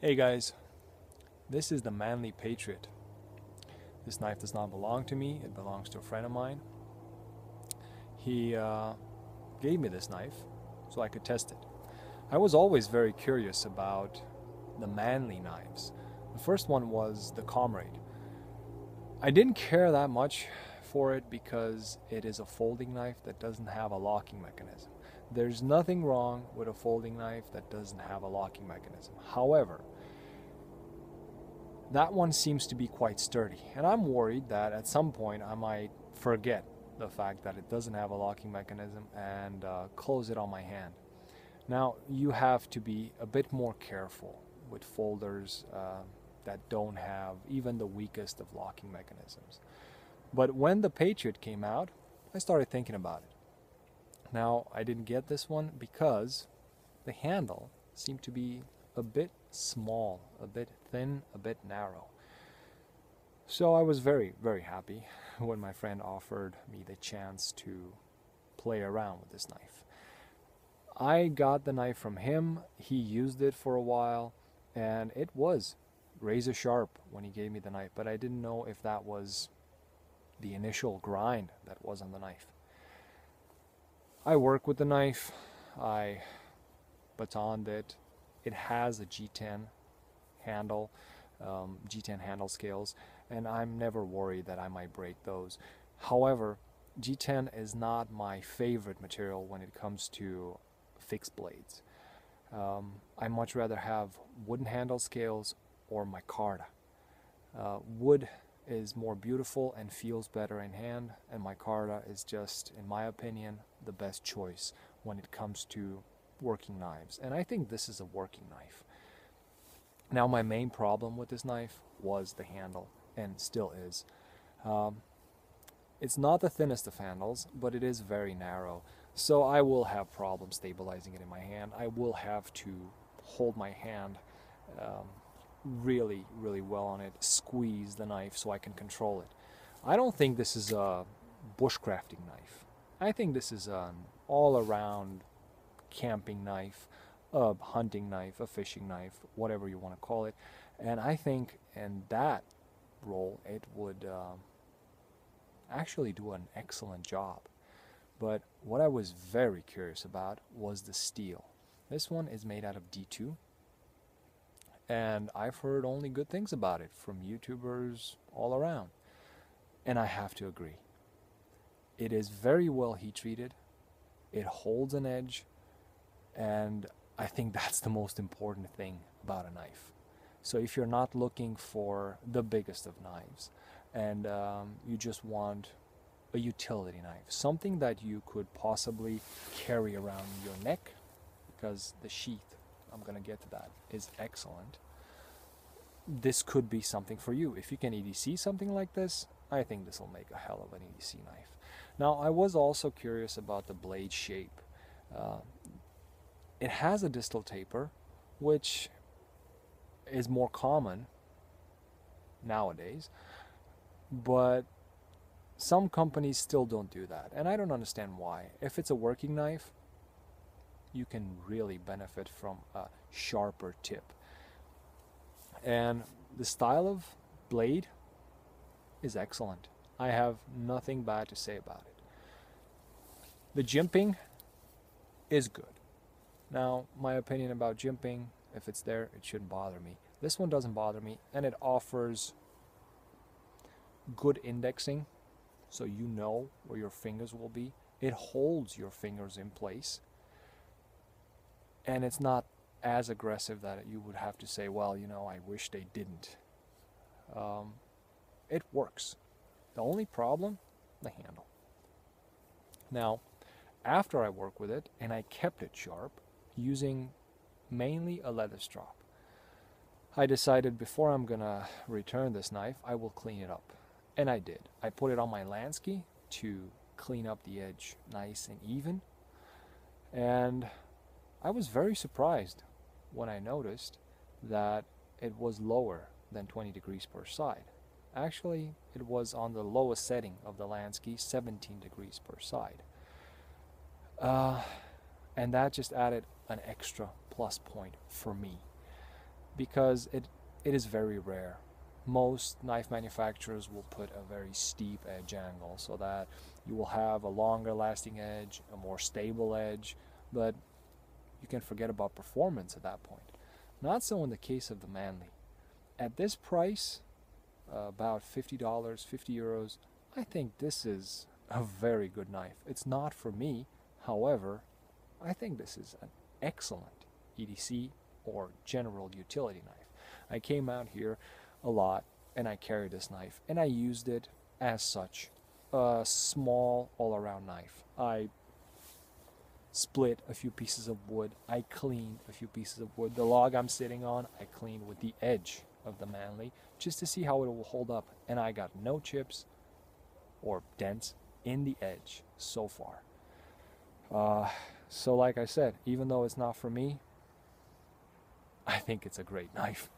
Hey guys, this is the Manly Patriot. This knife does not belong to me, it belongs to a friend of mine. He gave me this knife so I could test it. I was always very curious about the Manly knives. The first one was the Comrade. I didn't care that much for it because it is a folding knife that doesn't have a locking mechanism. There's nothing wrong with a folding knife that doesn't have a locking mechanism. However, that one seems to be quite sturdy, and I'm worried that at some point I might forget the fact that it doesn't have a locking mechanism and close it on my hand. Now, you have to be a bit more careful with folders that don't have even the weakest of locking mechanisms. But when the Patriot came out, I started thinking about it. Now, I didn't get this one because the handle seemed to be a bit small, a bit thin, a bit narrow. So I was very, very happy when my friend offered me the chance to play around with this knife. I got the knife from him, he used it for a while, and it was razor sharp when he gave me the knife, but I didn't know if that was the initial grind that was on the knife. I work with the knife, I batoned it. It has a G10 handle, G10 handle scales, and I'm never worried that I might break those. However, G10 is not my favorite material when it comes to fixed blades. I much rather have wooden handle scales or micarta. Wood is more beautiful and feels better in hand, and micarta is just, in my opinion, the best choice when it comes to working knives. And I think this is a working knife. Now, my main problem with this knife was the handle, and still is. It's not the thinnest of handles, but it is very narrow. So I will have problems stabilizing it in my hand. I will have to hold my hand really, really well on it, squeeze the knife so I can control it. I don't think this is a bushcrafting knife. I think this is an all-around camping knife, a hunting knife, a fishing knife, whatever you want to call it. And I think in that role it would actually do an excellent job. But what I was very curious about was the steel. This one is made out of D2, and I've heard only good things about it from YouTubers all around. And I have to agree. It is very well heat treated, it holds an edge, and I think that's the most important thing about a knife. So if you're not looking for the biggest of knives, and you just want a utility knife, something that you could possibly carry around your neck, because the sheath, I'm going to get to that, is excellent. This could be something for you. If you can EDC something like this, I think this will make a hell of an EDC knife. Now, I was also curious about the blade shape. It has a distal taper, which is more common nowadays, but some companies still don't do that, and I don't understand why. If it's a working knife, you can really benefit from a sharper tip. And the style of blade is excellent. I have nothing bad to say about it. The jimping is good. Now, my opinion about jimping, if it's there, it shouldn't bother me. This one doesn't bother me, and it offers good indexing, so you know where your fingers will be. It holds your fingers in place, and it's not as aggressive that you would have to say, well, you know, I wish they didn't. It works. The only problem, the handle. Now, after I work with it, and I kept it sharp, using mainly a leather strop, I decided before I'm gonna return this knife, I will clean it up. And I did. I put it on my Lansky to clean up the edge nice and even. And I was very surprised when I noticed that it was lower than 20 degrees per side. Actually, it was on the lowest setting of the Lansky, 17 degrees per side. And that just added an extra plus point for me. because it is very rare. Most knife manufacturers will put a very steep edge angle so that you will have a longer lasting edge, a more stable edge, but you can forget about performance at that point. Not so in the case of the Manly. At this price, about $50, 50 euros, I think this is a very good knife. It's not for me, however, I think this is an excellent EDC or general utility knife. I came out here a lot and I carried this knife and I used it as such, a small all-around knife. I split a few pieces of wood, I cleaned a few pieces of wood. The log I'm sitting on, I cleaned with the edge of the Manly just to see how it will hold up, and I got no chips or dents in the edge so far. So like I said, even though it's not for me, I think it's a great knife.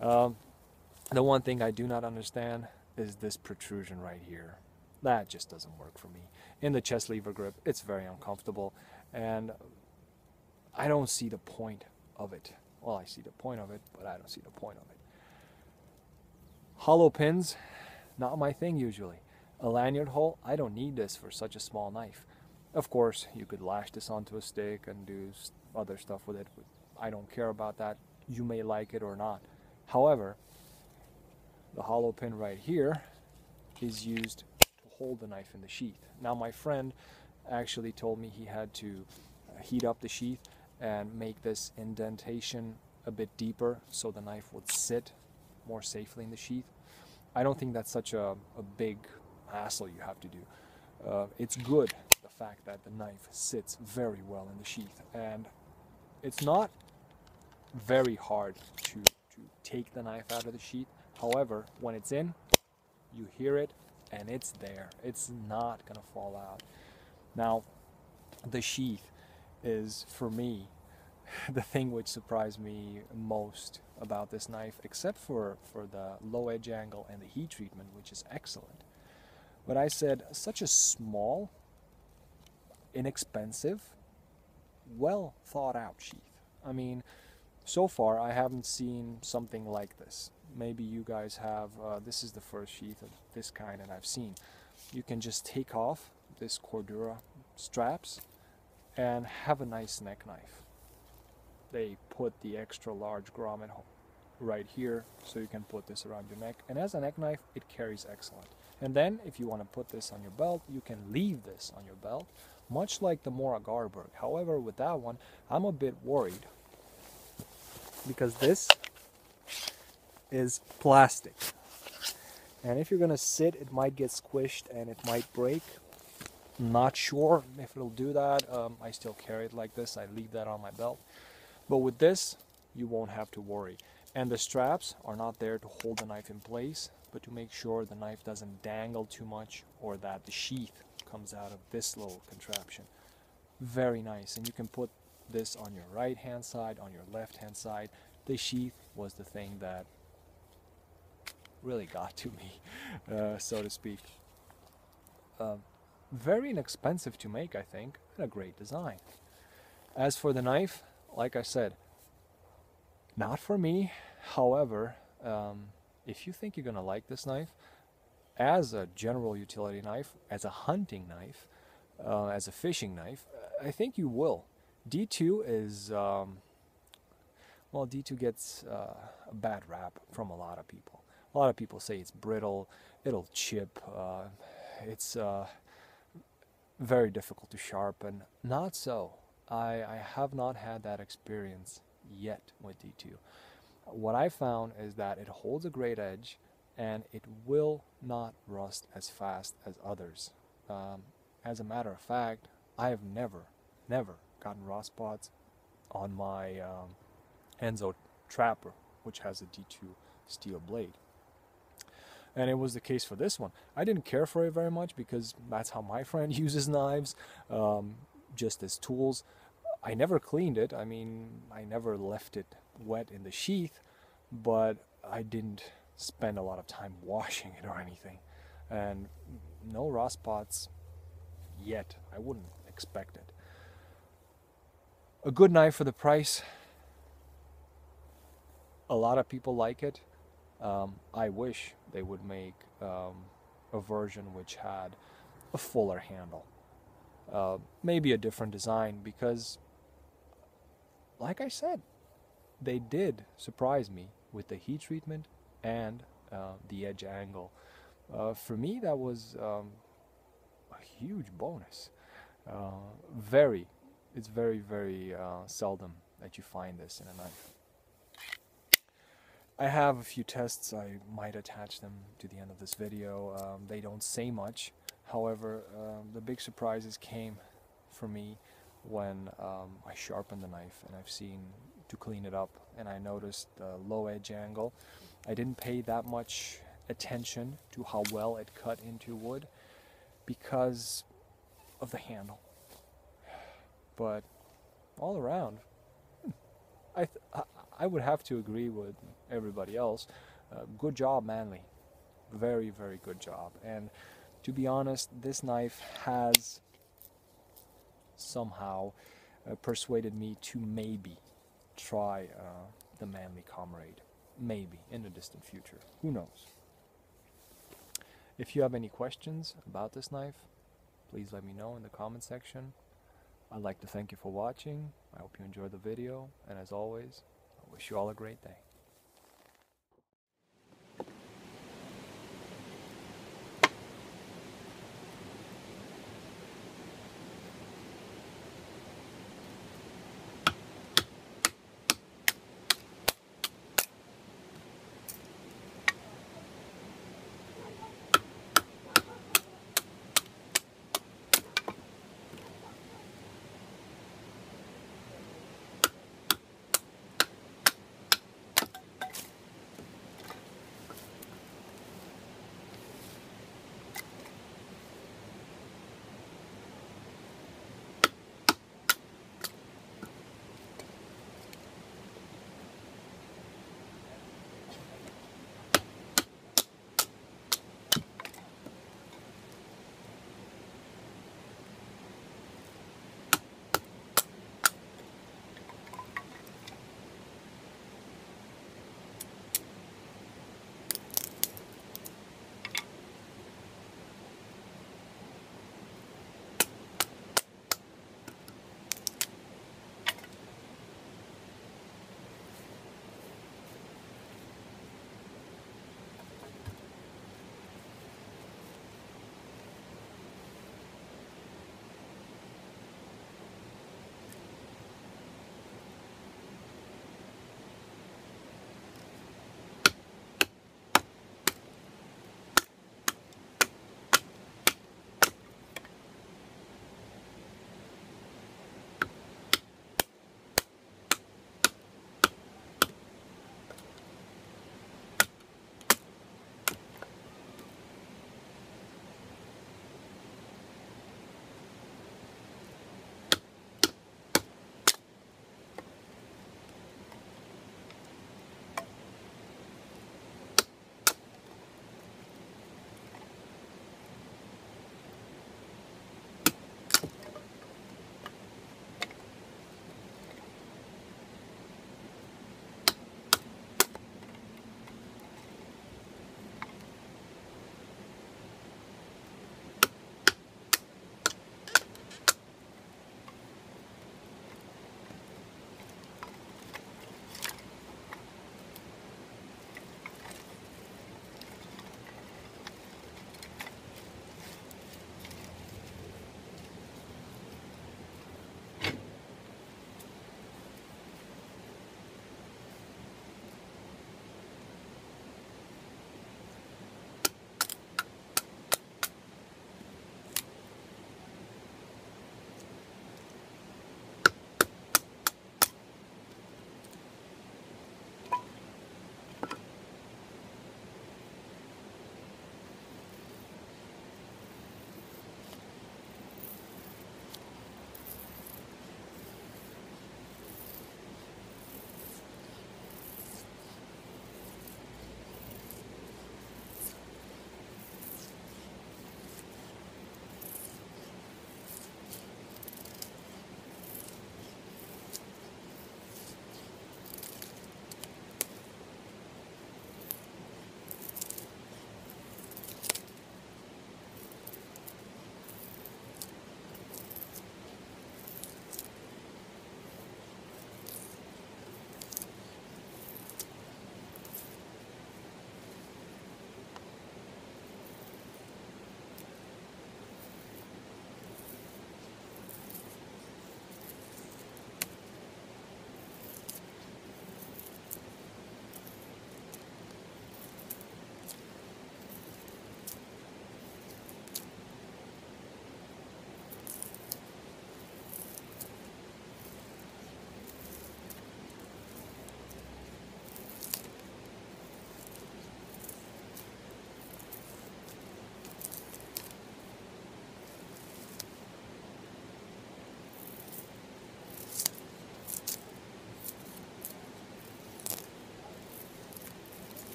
The one thing I do not understand is this protrusion right here. That just doesn't work for me. In the chest lever grip, it's very uncomfortable, and I don't see the point of it. Well, I see the point of it, but I don't see the point of it. Hollow pins, not my thing usually. A lanyard hole, I don't need this for such a small knife. Of course, you could lash this onto a stick and do other stuff with it. I don't care about that. You may like it or not. However, the hollow pin right here is used to hold the knife in the sheath. Now, my friend actually told me he had to heat up the sheath and make this indentation a bit deeper so the knife would sit more safely in the sheath. I don't think that's such a big hassle you have to do. It's good, the fact that the knife sits very well in the sheath, and it's not very hard to take the knife out of the sheath. However, when it's in, you hear it and it's there. It's not gonna fall out. Now, the sheath is, for me, the thing which surprised me most about this knife, except for the low edge angle and the heat treatment, which is excellent. But I said, such a small, inexpensive, well thought out sheath. I mean, so far I haven't seen something like this. Maybe you guys have. This is the first sheath of this kind that I've seen. You can just take off this Cordura straps and have a nice neck knife. They put the extra large grommet right here, so you can put this around your neck, and as a neck knife it carries excellent. And then if you want to put this on your belt, you can leave this on your belt, much like the Mora Garberg. However, with that one I'm a bit worried because this is plastic, and if you're gonna sit, it might get squished and it might break. Not sure if it'll do that. I still carry it like this. I leave that on my belt. But with this, you won't have to worry. And the straps are not there to hold the knife in place, but to make sure the knife doesn't dangle too much or that the sheath comes out of this little contraption. Very nice. And you can put this on your right hand side, on your left hand side. The sheath was the thing that really got to me, so to speak. Very inexpensive to make, I think, and a great design. As for the knife, like I said, not for me. However, if you think you're going to like this knife, as a general utility knife, as a hunting knife, as a fishing knife, I think you will. D2 is, well, D2 gets a bad rap from a lot of people. A lot of people say it's brittle, it'll chip, it's very difficult to sharpen. Not so. I have not had that experience yet with D2. What I found is that it holds a great edge and it will not rust as fast as others. As a matter of fact, I have never gotten rust spots on my Enzo Trapper, which has a D2 steel blade. And it was the case for this one. I didn't care for it very much because that's how my friend uses knives, just as tools. I never cleaned it. I mean, I never left it wet in the sheath, but I didn't spend a lot of time washing it or anything. And no rust spots yet. I wouldn't expect it. A good knife for the price. A lot of people like it. I wish they would make a version which had a fuller handle. Maybe a different design, because, like I said, they did surprise me with the heat treatment and the edge angle. For me, that was a huge bonus. Very, it's very, very seldom that you find this in a knife. I have a few tests. I might attach them to the end of this video. They don't say much. However, the big surprises came for me when I sharpened the knife and I've seen to clean it up, and I noticed the low edge angle. I didn't pay that much attention to how well it cut into wood because of the handle. But all around, I would have to agree with everybody else. Good job, Manly. Very, very good job. And to be honest, this knife has somehow persuaded me to maybe try the Manly Comrade. Maybe in the distant future. Who knows? If you have any questions about this knife, please let me know in the comment section. I'd like to thank you for watching. I hope you enjoyed the video, and as always, I wish you all a great day.